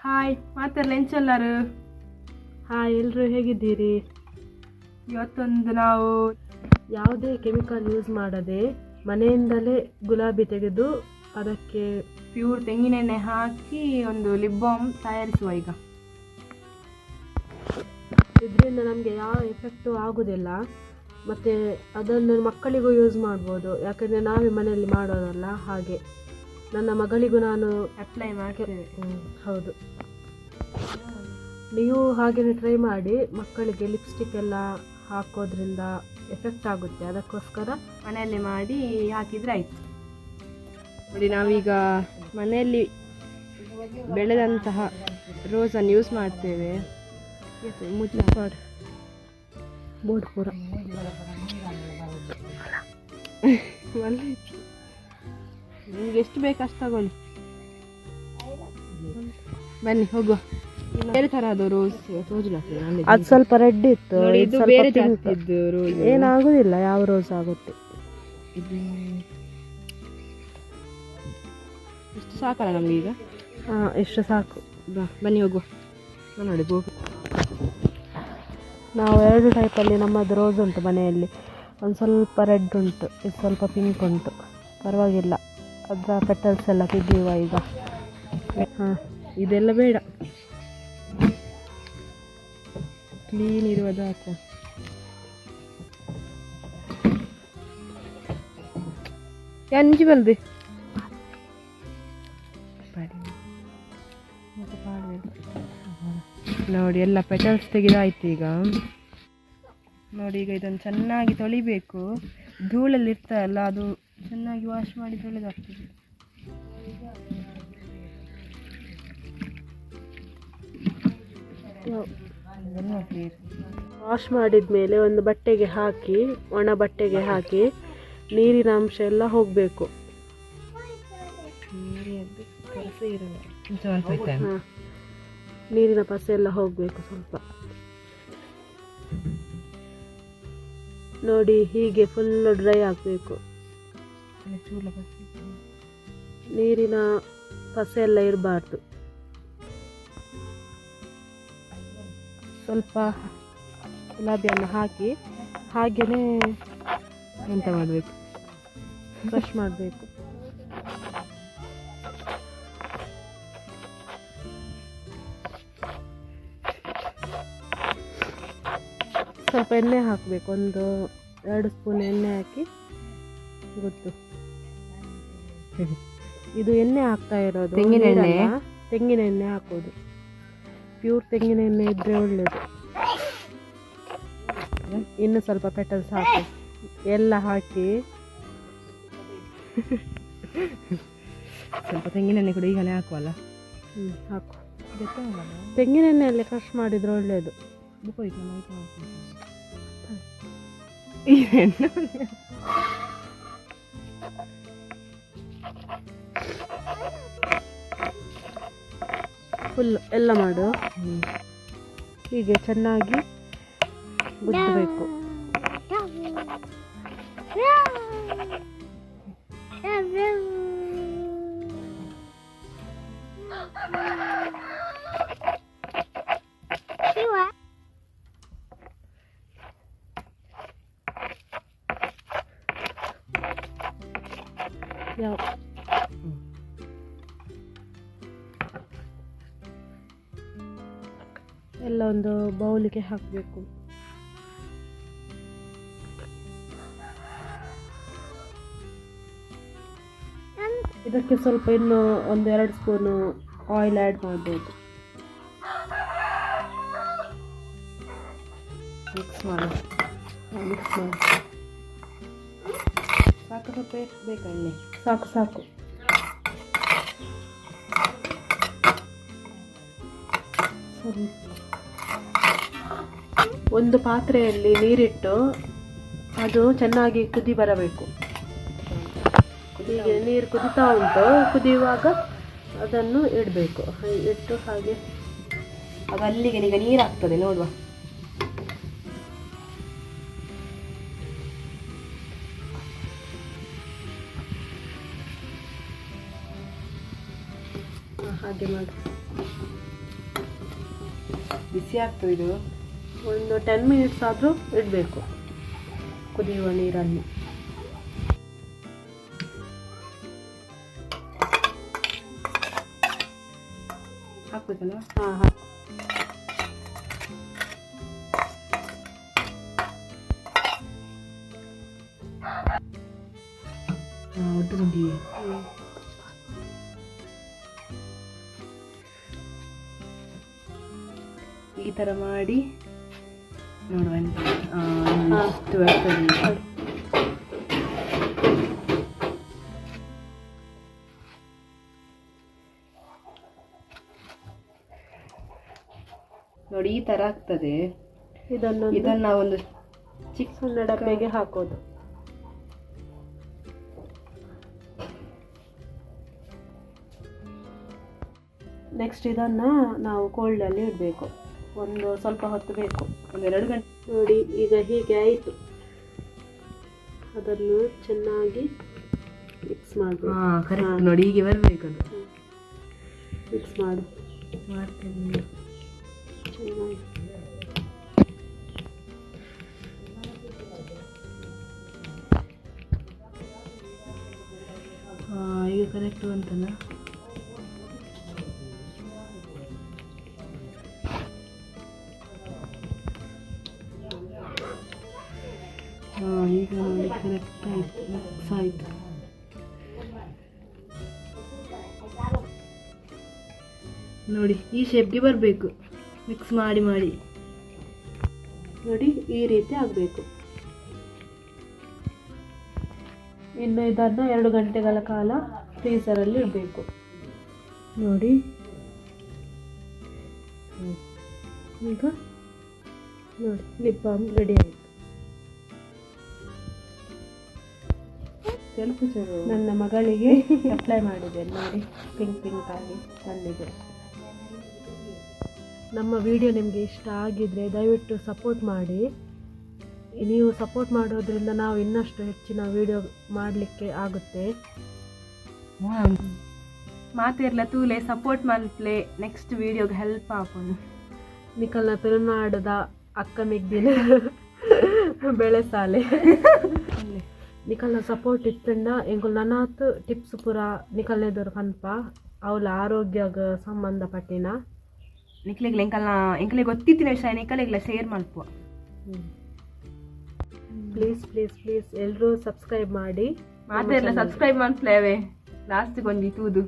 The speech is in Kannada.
ಹಾಯ್ ಮಾತಾಡಲ್ಲ ಎಂಚಲ್ಲಾರು. ಹಾಯ್, ಎಲ್ಲರೂ ಹೇಗಿದ್ದೀರಿ? ಇವತ್ತೊಂದು ನಾವು ಯಾವುದೇ ಕೆಮಿಕಲ್ ಯೂಸ್ ಮಾಡದೆ ಮನೆಯಿಂದಲೇ ಗುಲಾಬಿ ತೆಗೆದು ಅದಕ್ಕೆ ಪ್ಯೂರ್ ತೆಂಗಿನೆಣ್ಣೆ ಹಾಕಿ ಒಂದು ಲಿಪ್ ಬಾಮ್ ತಯಾರಿಸುವ. ಈಗ ಇದರಿಂದ ನಮಗೆ ಯಾವ ಎಫೆಕ್ಟು ಆಗೋದಿಲ್ಲ, ಮತ್ತು ಅದನ್ನು ಮಕ್ಕಳಿಗೂ ಯೂಸ್ ಮಾಡ್ಬೋದು, ಯಾಕಂದರೆ ನಾವೇ ಮನೆಯಲ್ಲಿ ಮಾಡೋದಲ್ಲ. ಹಾಗೆ ನನ್ನ ಮಗಳಿಗೂ ನಾನು ಅಪ್ಲೈ ಮಾಡ್ತೇವೆ. ಹೌದು, ನೀವು ಹಾಗೆಯೇ ಟ್ರೈ ಮಾಡಿ. ಮಕ್ಕಳಿಗೆ ಲಿಪ್ಸ್ಟಿಕ್ ಎಲ್ಲ ಹಾಕೋದ್ರಿಂದ ಎಫೆಕ್ಟ್ ಆಗುತ್ತೆ, ಅದಕ್ಕೋಸ್ಕರ ಮನೆಯಲ್ಲಿ ಮಾಡಿ ಹಾಕಿದರೆ ಆಯಿತು. ನೋಡಿ, ನಾವೀಗ ಮನೆಯಲ್ಲಿ ಬೆಳೆದಂತಹ ರೋಸನ್ನು ಯೂಸ್ ಮಾಡ್ತೇವೆ. ಮುಚ್ಚಿಪಾಡು ಬೋರ್ಡ್ ಪೂರ ನಿಮ್ಗೆ ಎಷ್ಟು ಬೇಕು ಅಷ್ಟು ತಗೊಳ್ಳಿ. ಬನ್ನಿ ಹೋಗುವ. ಬೇರೆ ತರಹದ ರೋಸ್ ಅದು ಸ್ವಲ್ಪ ರೆಡ್ ಇತ್ತು, ಇದು ಬೇರೆ ಜಾತಿದ್ದು ರೋಸ್. ಏನಾಗುದಿಲ್ಲ, ಯಾವ ರೋಸ್ ಆಗುತ್ತೆ. ಇದು ಇಷ್ಟು ಸಾಕಲ್ಲ ನಮ್ಗೆ ಈಗ? ಎಷ್ಟು ಸಾಕು. ಬನ್ನಿ ಹೋಗುವ. ನೋಡಿ ಗೋಪು, ನಾವು 2 ಟೈಪಲ್ಲಿ ನಮ್ಮದು ರೋಸ್ ಉಂಟು ಮನೆಯಲ್ಲಿ. ಒಂದು ಸ್ವಲ್ಪ ರೆಡ್ ಉಂಟು, ಇದು ಸ್ವಲ್ಪ ಪಿಂಕ್ ಉಂಟು. ಪರವಾಗಿಲ್ಲ, ಅದರ ಪೆಟಲ್ಸ್ ಎಲ್ಲ ತೆಗೆಯುವ ಈಗ. ಇದೆಲ್ಲ ಬೇಡ, ಕ್ಲೀನ್ ಇರುವುದು ಹಾಕ. ಅಂಜಿ ಬಲ್ದೆ ನೋಡಿ, ಎಲ್ಲ ಪೆಟಲ್ಸ್ ತೆಗೆದಾಯ್ತು ಈಗ. ನೋಡಿ, ಈಗ ಇದನ್ನು ಚೆನ್ನಾಗಿ ತೊಳಿಬೇಕು. ಧೂಳಲ್ಲಿ ಇರ್ತಲ್ಲ, ಅದು ಚೆನ್ನಾಗಿ ವಾಶ್ ಮಾಡಿ ತೊಳೆದಾಗ್ತದೆ. ವಾಶ್ ಮಾಡಿದ ಮೇಲೆ ಒಂದು ಬಟ್ಟೆಗೆ ಹಾಕಿ, ಒಣ ಬಟ್ಟೆಗೆ ಹಾಕಿ, ನೀರಿನ ಅಂಶ ಎಲ್ಲ ಹೋಗಬೇಕು. ನೀರಿನ ಪಸೆ ಎಲ್ಲ ಹೋಗಬೇಕು ಸ್ವಲ್ಪ. ನೋಡಿ, ಹೀಗೆ ಫುಲ್ ಡ್ರೈ ಆಗಬೇಕು. ನೀರಿನ ಪಸೆ ಎಲ್ಲ ಇರಬಾರ್ದು. ಸ್ವಲ್ಪ ಗುಲಾಬಿಯನ್ನು ಹಾಕಿ ಹಾಗೆಯೇ ಎಂತ ಮಾಡಬೇಕು, ಬ್ರಷ್ ಮಾಡಬೇಕು. ಸ್ವಲ್ಪ ಎಣ್ಣೆ ಹಾಕಬೇಕು, ಒಂದು 2 ಸ್ಪೂನ್ ಎಣ್ಣೆ ಹಾಕಿ. ಗೊತ್ತು, ಇದು ಎಣ್ಣೆ ಹಾಕ್ತಾ ಇರೋದು ತೆಂಗಿನ ಎಣ್ಣೆ. ತೆಂಗಿನ ಎಣ್ಣೆ ಹಾಕೋದು, ಪ್ಯೂರ್ ತೆಂಗಿನ ಎಣ್ಣೆ ಇದ್ರೆ ಒಳ್ಳೆಯದು. ಇನ್ನು ಸ್ವಲ್ಪ ಪೆಟಲ್ಸ್ ಹಾಕಿ, ಎಲ್ಲ ಹಾಕಿ ಸ್ವಲ್ಪ ತೆಂಗಿನ ಎಣ್ಣೆ ಕೂಡ ಈಗಲೇ ಹಾಕುವಲ್ಲ. ಹಾಕು. ತೆಂಗಿನ ಎಣ್ಣೆಯಲ್ಲಿ ಕ್ರಷ್ ಮಾಡಿದ್ರೆ ಒಳ್ಳೆಯದು. ಫುಲ್ ಎಲ್ಲ ಮಾಡು. ಹೀಗೆ ಚೆನ್ನಾಗಿ ಗುದ್ದಬೇಕು. ಎಲ್ಲ ಒಂದು ಬೌಲಿಗೆ ಹಾಕಬೇಕು. ಇದಕ್ಕೆ ಸ್ವಲ್ಪ ಇನ್ನು ಒಂದು 2 ಸ್ಪೂನು ಆಯಿಲ್ ಆ್ಯಡ್ ಮಾಡ್ಬೋದು. ಮಿಕ್ಸ್ ಮಾಡಿ ಸಾಕು. ಸ್ವಲ್ಪ ಬೇಕಾ ಎಣ್ಣೆ? ಸಾಕು. ಒಂದು ಪಾತ್ರೆಯಲ್ಲಿ ನೀರಿಟ್ಟು ಅದು ಚೆನ್ನಾಗಿ ಕುದಿ ಬರಬೇಕು. ಹೀಗೆ ನೀರು ಕುದಿತಾ ಉಂಟು, ಕುದಿಯುವಾಗ ಅದನ್ನು ಇಡಬೇಕು. ಇಟ್ಟು ಹಾಗೆ ಅದು ಅಲ್ಲಿಗೆ ಈಗ ನೀರು ಆಗ್ತದೆ ನೋಡುವ. ಹಾಗೆ ಮಾಡಿ. ಬಿಸಿ ಆಗ್ತದೆ ಇದು. ಒಂದು 10 ಮಿನಿಟ್ಸ್ ಆದರೂ ಇಡಬೇಕು ಕುದಿಯುವ ನೀರಲ್ಲಿ. ಹಾಕ್ಬೇಕಲ್ಲ? ಹಾಂ ಹಾಂ. ಒಟ್ಟು ತಿಂಡಿ ಈ ಥರ ಮಾಡಿ ನೋಡುವ ಎಷ್ಟು ಬರ್ತದೆ. ನೋಡಿ ಈ ಥರ ಆಗ್ತದೆ. ಇದನ್ನು ನಾವೊಂದು ಸಣ್ಣ ಡಬ್ಬೆಗೆ ಹಾಕೋದು. ನೆಕ್ಸ್ಟ್ ಇದನ್ನು ನಾವು ಕೋಲ್ಡಲ್ಲಿ ಇಡಬೇಕು. ಒಂದು ಸ್ವಲ್ಪ ಹೊತ್ತು ಬೇಕು, ಒಂದು 2 ಗಂಟೆ. ನೋಡಿ ಈಗ ಹೀಗೆ ಆಯಿತು. ಅದನ್ನು ಚೆನ್ನಾಗಿ ಮಿಕ್ಸ್ ಮಾಡಬೇಕು. ಕರೆಕ್ಟ್ ನೋಡಿ ಹೀಗೆ ಬರಬೇಕದು. ಮಿಕ್ಸ್ ಮಾಡು. ಮಾಡ್ತೇನೆ ಚೆನ್ನಾಗಿ. ಈಗ ಕರೆಕ್ಟ್ ಅಂತಲ್ಲ. ಈಗ ನೋಡಿ ಕರೆಕ್ಟ್ ಆಯಿತು, ಮಿಕ್ಸ್ ಆಯಿತು. ನೋಡಿ ಈ ಶೇಪ್ಗೆ ಬರಬೇಕು, ಮಿಕ್ಸ್ ಮಾಡಿ ಮಾಡಿ. ನೋಡಿ ಈ ರೀತಿ ಆಗಬೇಕು. ಇನ್ನು ಇದನ್ನು 2 ಗಂಟೆಗಳ ಕಾಲ ಫ್ರೀಸರಲ್ಲಿ ಇಡಬೇಕು. ನೋಡಿ ಈಗ ನೋಡಿ ಲಿಪ್ ಬಾಮ್ ರೆಡಿ ಆಯಿತು. ನನ್ನ ಮಗಳಿಗೆ ಅಪ್ಲೈ ಮಾಡಿದೆ ನೋಡಿ, ಪಿಂಕ್ ಆಗಿ ಬಂದಿದೆ. ನಮ್ಮ ವಿಡಿಯೋ ನಿಮಗೆ ಇಷ್ಟ ಆಗಿದ್ರೆ ದಯವಿಟ್ಟು ಸಪೋರ್ಟ್ ಮಾಡಿ. ನೀವು ಸಪೋರ್ಟ್ ಮಾಡೋದ್ರಿಂದ ನಾವು ಇನ್ನಷ್ಟು ಹೆಚ್ಚಿನ ವಿಡಿಯೋ ಮಾಡಲಿಕ್ಕೆ ಆಗುತ್ತೆ. ಮಾತಿರ್ಲ ತೂಲೆ ಸಪೋರ್ಟ್ ಮಲ್ಪ್ಲೆ ನೆಕ್ಸ್ಟ್ ವಿಡಿಯೋಗೆ ಹೆಲ್ಪ್ ಆಪುಂಡು. ನಿಕಲ್ನ ತುಳುನಾಡದ ಅಕ್ಕ ಮಿಗ್ದಿನ ಬೆಳೆಸಾಲೆ ನಿಕಲ್ನ ಸಪೋರ್ಟ್ ಇತ್ತಂಡ ಎಂಕುಲು ನನಾತ್ ಟಿಪ್ಸ್ ಪೂರ ನಿಕಲ್ನೆದೊರು ಕನ್ಪ ಅವಳ ಆರೋಗ್ಯಗ ಸಂಬಂಧಪಟ್ಟಿನ ನಿಕ್ಲೆಗ್ಲ ಎಂಕಲೆ ಗೊತ್ತಿತ್ತಿನ ವಿಷಯ ನಿಕಲೆಗ್ಲ ಶೇರ್ ಮಲ್ಪುವ. ಪ್ಲೀಸ್ ಪ್ಲೀಸ್ ಪ್ಲೀಸ್ ಎಲ್ಲರೂ ಸಬ್ಸ್ಕ್ರೈಬ್ ಮಾಡಿ. ಮಾತೆಲ್ಲ ಸಬ್ಸ್ಕ್ರೈಬ್ ಮಲ್ಪ್ಲೇವೆ ಲಾಸ್ಟ್ ಗೊಂಜಿ ತೂದು.